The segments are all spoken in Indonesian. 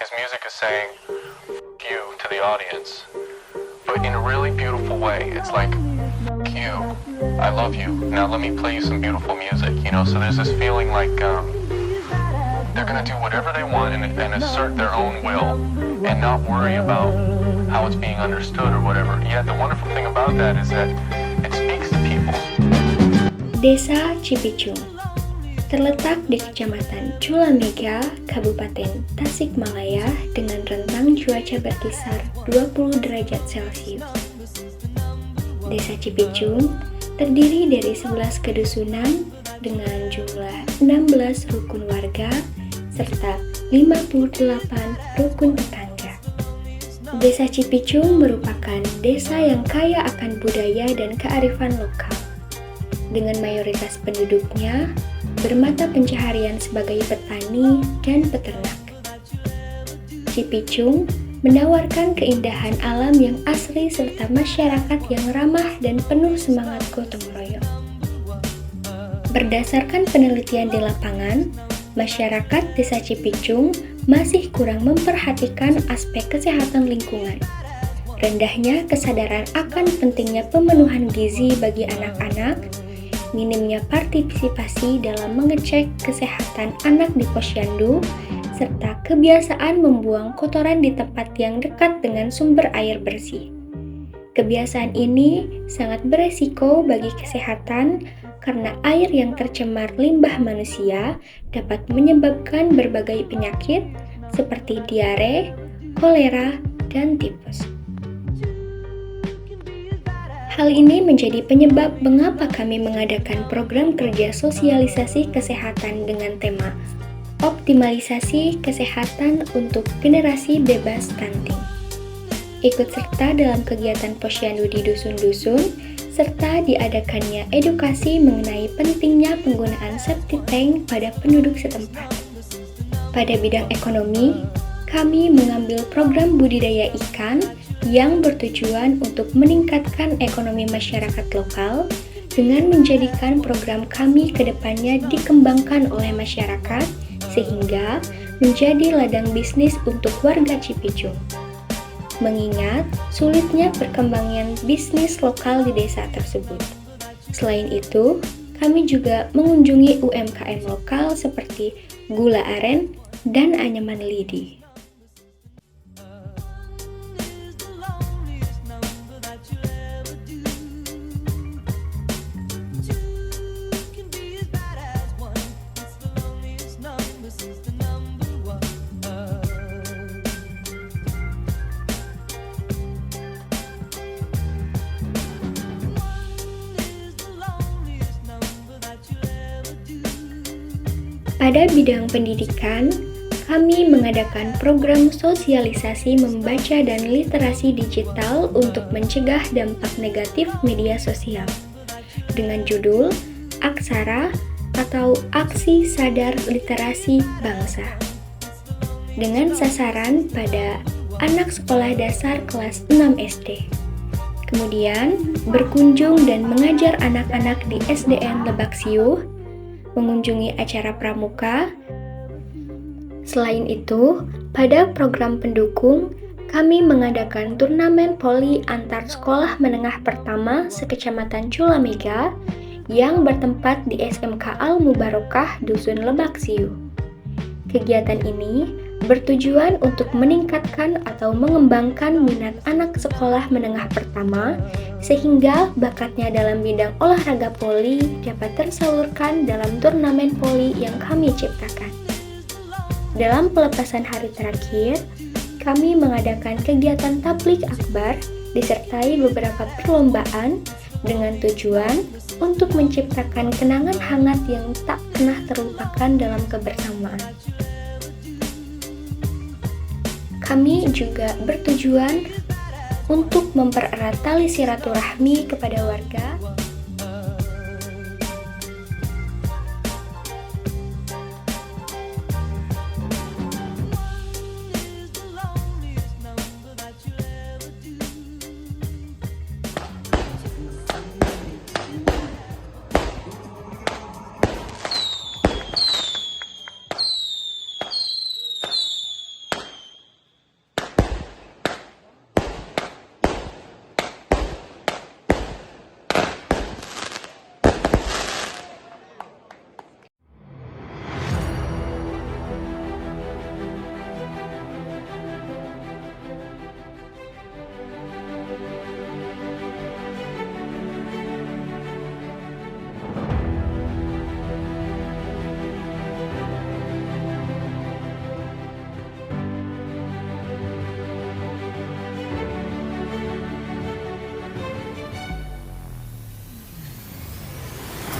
his music is saying you to the audience, but in a really beautiful way. It's like, you, I love you. Now let me play you some beautiful music, you know? So there's this feeling like they're gonna do whatever they want and assert their own will and not worry about how it's being understood or whatever. Yet the wonderful thing about that is that it speaks to people. Desa Cipicung terletak di Kecamatan Culamega, Kabupaten Tasikmalaya dengan rentang cuaca berkisar 20 derajat Celcius. Desa Cipicung terdiri dari 11 kedusunan dengan jumlah 16 rukun warga serta 58 rukun tetangga. Desa Cipicung merupakan desa yang kaya akan budaya dan kearifan lokal. Dengan mayoritas penduduknya bermata pencaharian sebagai petani dan peternak. Cipicung menawarkan keindahan alam yang asri serta masyarakat yang ramah dan penuh semangat gotong royong. Berdasarkan penelitian di lapangan, masyarakat Desa Cipicung masih kurang memperhatikan aspek kesehatan lingkungan. Rendahnya kesadaran akan pentingnya pemenuhan gizi bagi anak-anak, minimnya partisipasi dalam mengecek kesehatan anak di posyandu, serta kebiasaan membuang kotoran di tempat yang dekat dengan sumber air bersih. Kebiasaan ini sangat beresiko bagi kesehatan karena air yang tercemar limbah manusia dapat menyebabkan berbagai penyakit seperti diare, kolera, dan tipes. Hal ini menjadi penyebab mengapa kami mengadakan program kerja sosialisasi kesehatan dengan tema Optimalisasi Kesehatan untuk Generasi Bebas Stunting. Ikut serta dalam kegiatan posyandu di dusun-dusun, serta diadakannya edukasi mengenai pentingnya penggunaan septic tank pada penduduk setempat. Pada bidang ekonomi, kami mengambil program budidaya ikan yang bertujuan untuk meningkatkan ekonomi masyarakat lokal dengan menjadikan program kami ke depannya dikembangkan oleh masyarakat sehingga menjadi ladang bisnis untuk warga Cipicung. Mengingat sulitnya perkembangan bisnis lokal di desa tersebut. Selain itu, kami juga mengunjungi UMKM lokal seperti gula aren dan anyaman lidi. Pada bidang pendidikan, kami mengadakan program sosialisasi membaca dan literasi digital untuk mencegah dampak negatif media sosial dengan judul Aksara atau Aksi Sadar Literasi Bangsa dengan sasaran pada anak sekolah dasar kelas 6 SD. Kemudian berkunjung dan mengajar anak-anak di SDN Lebak Siuh, mengunjungi acara pramuka. Selain itu, pada program pendukung, kami mengadakan turnamen voli antar sekolah menengah pertama sekecamatan Culamega yang bertempat di SMK Al Mubarokah Dusun Lebak Siuh. Kegiatan ini bertujuan untuk meningkatkan atau mengembangkan minat anak sekolah menengah pertama sehingga bakatnya dalam bidang olahraga voli dapat tersalurkan dalam turnamen voli yang kami ciptakan. Dalam pelepasan hari terakhir, kami mengadakan kegiatan tablik akbar disertai beberapa perlombaan dengan tujuan untuk menciptakan kenangan hangat yang tak pernah terlupakan dalam kebersamaan. Kami juga bertujuan untuk mempererat tali silaturahmi kepada warga.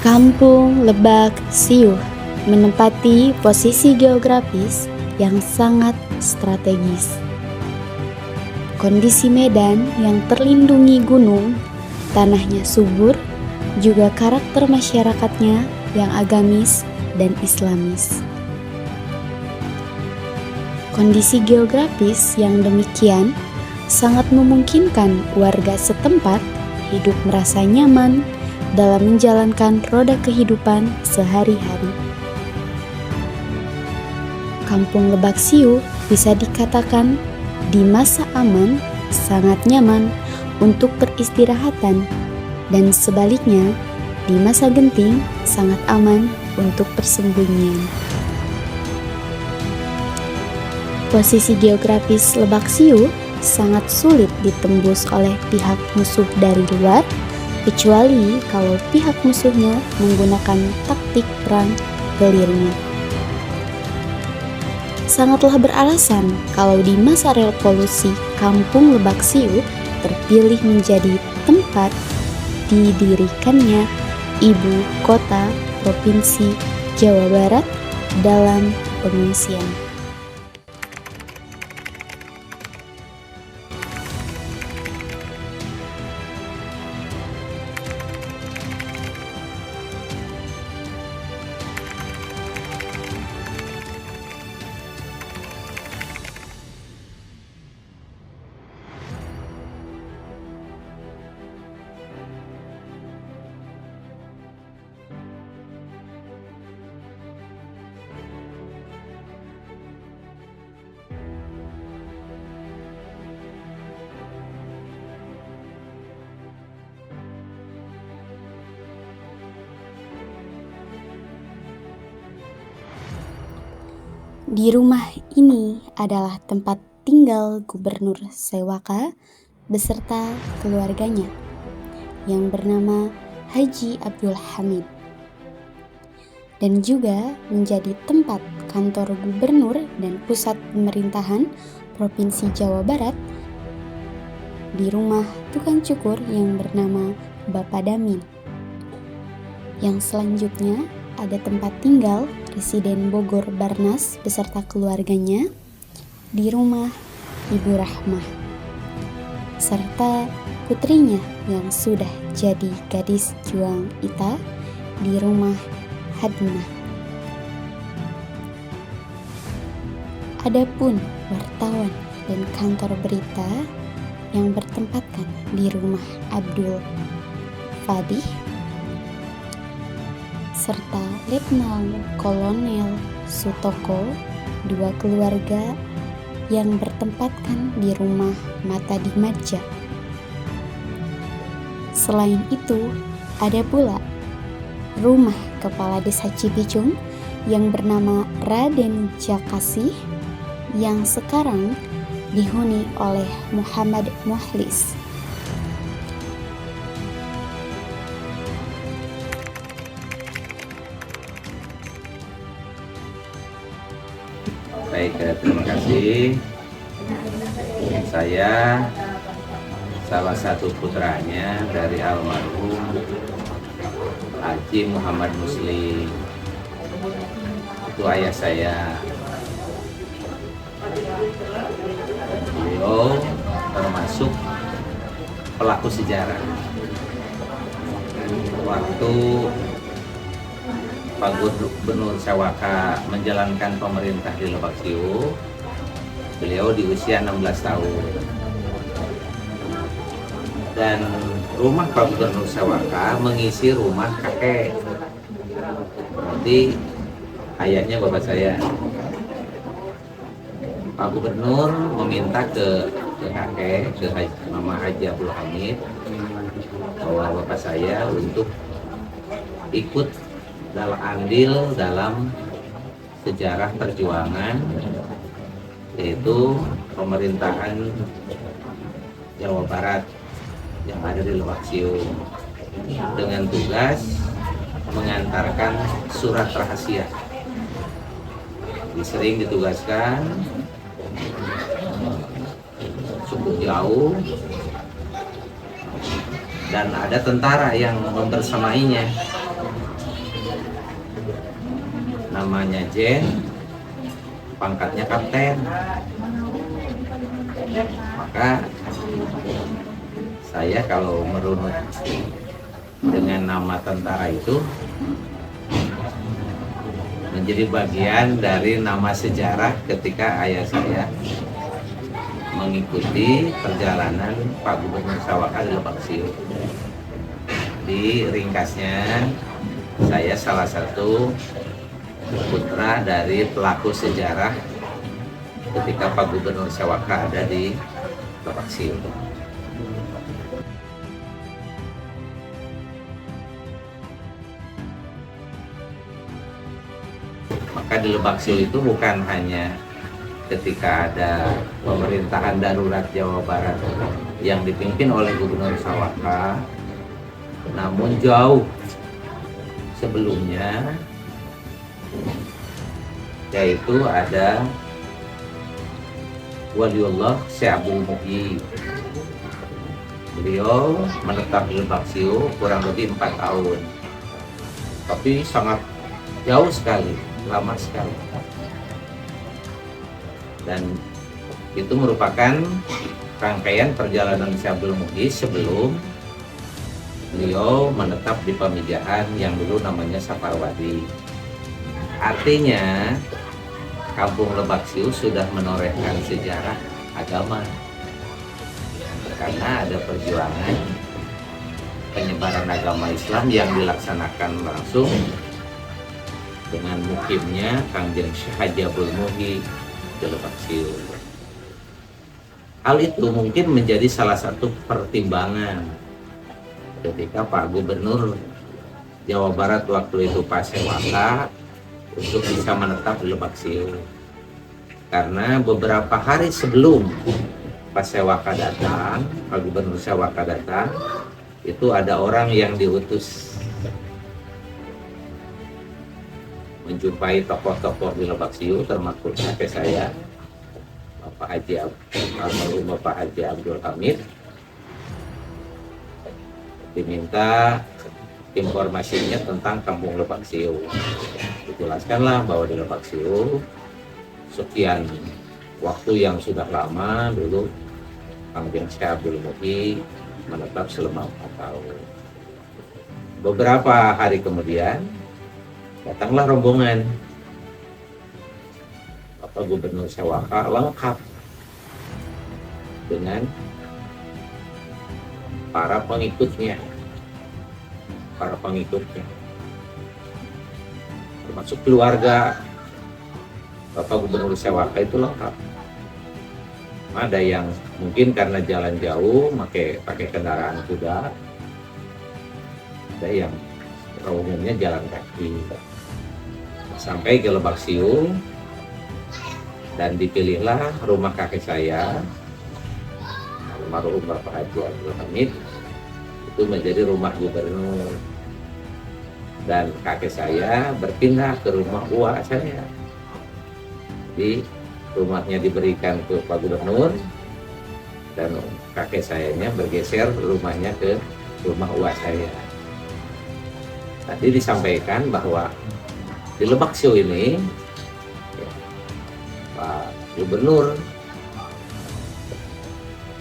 Kampung Lebak Siuh menempati posisi geografis yang sangat strategis. Kondisi medan yang terlindungi gunung, tanahnya subur, juga karakter masyarakatnya yang agamis dan islamis. Kondisi geografis yang demikian sangat memungkinkan warga setempat hidup merasa nyaman dalam menjalankan roda kehidupan sehari-hari. Kampung Lebak Siuh bisa dikatakan di masa aman sangat nyaman untuk peristirahatan, dan sebaliknya di masa genting sangat aman untuk persembunyian. Posisi geografis Lebak Siuh sangat sulit ditembus oleh pihak musuh dari luar, kecuali kalau pihak musuhnya menggunakan taktik perang gelirnya. Sangatlah beralasan kalau di masa revolusi Kampung Lebak Siuh terpilih menjadi tempat didirikannya ibu kota Provinsi Jawa Barat dalam pengungsian. Di rumah ini adalah tempat tinggal Gubernur Sewaka beserta keluarganya yang bernama Haji Abdul Hamid, dan juga menjadi tempat kantor gubernur dan pusat pemerintahan Provinsi Jawa Barat. Di rumah tukang cukur yang bernama Bapak Damin. Yang selanjutnya ada tempat tinggal Residen Bogor Barnas beserta keluarganya di rumah Ibu Rahmah, serta putrinya yang sudah jadi gadis juang ita di rumah Hadnah. Adapun wartawan dan kantor berita yang bertempatkan di rumah Abdul Fadih serta Letnan Kolonel Sutoko, dua keluarga yang bertempatkan di rumah Mata Dimadja. Selain itu, ada pula rumah Kepala Desa Cipicung yang bernama Raden Jakasih yang sekarang dihuni oleh Muhammad Muhlis. Baik, terima kasih. Saya salah satu putranya dari almarhum Haji Muhammad Muslim. Itu ayah saya. Beliau termasuk pelaku sejarah. Waktu Pak Gubernur Sewaka menjalankan pemerintah di Lebak Siuh, beliau di usia 16 tahun. Dan rumah Pak Gubernur Sewaka mengisi rumah kakek. Berarti ayahnya bapak saya. Pak Gubernur meminta ke kakek, ke Mama Haji Abdul Hamid, bahwa bapak saya untuk ikut andil dalam sejarah perjuangan, yaitu pemerintahan Jawa Barat yang ada di Lebak Siuh, dengan tugas mengantarkan surat rahasia. Sering ditugaskan cukup jauh, dan ada tentara yang membersamainya namanya Jen, pangkatnya kapten. Maka saya kalau merunut dengan nama tentara itu menjadi bagian dari nama sejarah ketika ayah saya mengikuti perjalanan Pak Gubernur Sawaka di Lebak Siu. Di ringkasnya, saya salah satu putra dari pelaku sejarah ketika Pak Gubernur Sawaka ada di Lebak Siu. Maka di Lebak Siu itu bukan hanya ketika ada pemerintahan darurat Jawa Barat yang dipimpin oleh Gubernur Sawaka, namun jauh sebelumnya, yaitu ada Waliullah Syekh Abdul Muhyi. Beliau menetap di Lebak Siu kurang lebih 4 tahun, tapi sangat jauh sekali, lama sekali. Dan itu merupakan rangkaian perjalanan Syekh Abdul Muhyi sebelum beliau menetap di Pamijahan yang dulu namanya Saparwadi. Artinya Kampung Lebak Siu sudah menorehkan sejarah agama, karena ada perjuangan penyebaran agama Islam yang dilaksanakan langsung dengan mukimnya Kangjeng Syekh Haji Abdul Muhyi di Lebak Siu. Hal itu mungkin menjadi salah satu pertimbangan ketika Pak Gubernur Jawa Barat waktu itu Pak Sewaka untuk bisa menetap di Lebak Siu. Karena beberapa hari sebelum Pak Sewaka datang, Pak Gubernur Sewaka datang, itu ada orang yang diutus menjumpai tokoh-tokoh di Lebak Siu, termasuk kakek saya, almarhum Bapak Haji Abdul Hamid, diminta informasinya tentang Kampung Lebak Siu. Dijelaskanlah bahwa di Lebak Siu sekian waktu yang sudah lama dulu Kangjeng Syekh Abdul Muhyi menetap selama 4 tahun. Beberapa hari kemudian datanglah rombongan Bapak Gubernur Sewaka lengkap dengan para pengikutnya, termasuk keluarga Bapak Gubernur Sewaka itu lengkap. Ada yang mungkin karena jalan jauh pakai kendaraan kuda, ada yang umumnya jalan kaki sampai ke Lebak Siu, dan dipilihlah rumah kakek saya almarhum Bapak Haji Abdul Hamid itu menjadi rumah gubernur, dan kakek saya berpindah ke rumah uak saya. Jadi rumahnya diberikan ke Pak Gubernur dan kakek sayanya bergeser rumahnya ke rumah uak saya. Tadi disampaikan bahwa di Lebak Siu ini Pak Gubernur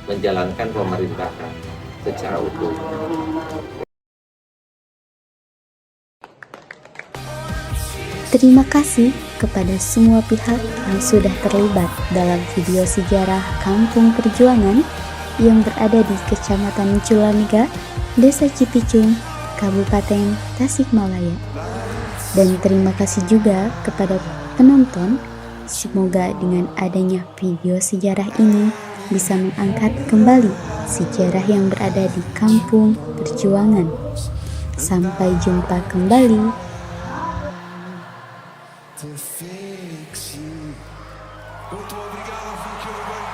menjalankan pemerintahan secara utuh. Terima kasih kepada semua pihak yang sudah terlibat dalam video sejarah Kampung Perjuangan yang berada di Kecamatan Culanega, Desa Cipicung, Kabupaten Tasikmalaya. Dan terima kasih juga kepada penonton. Semoga dengan adanya video sejarah ini bisa mengangkat kembali sejarah yang berada di Kampung Perjuangan. Sampai jumpa kembali. To fix you. Muito obrigado, fique bem.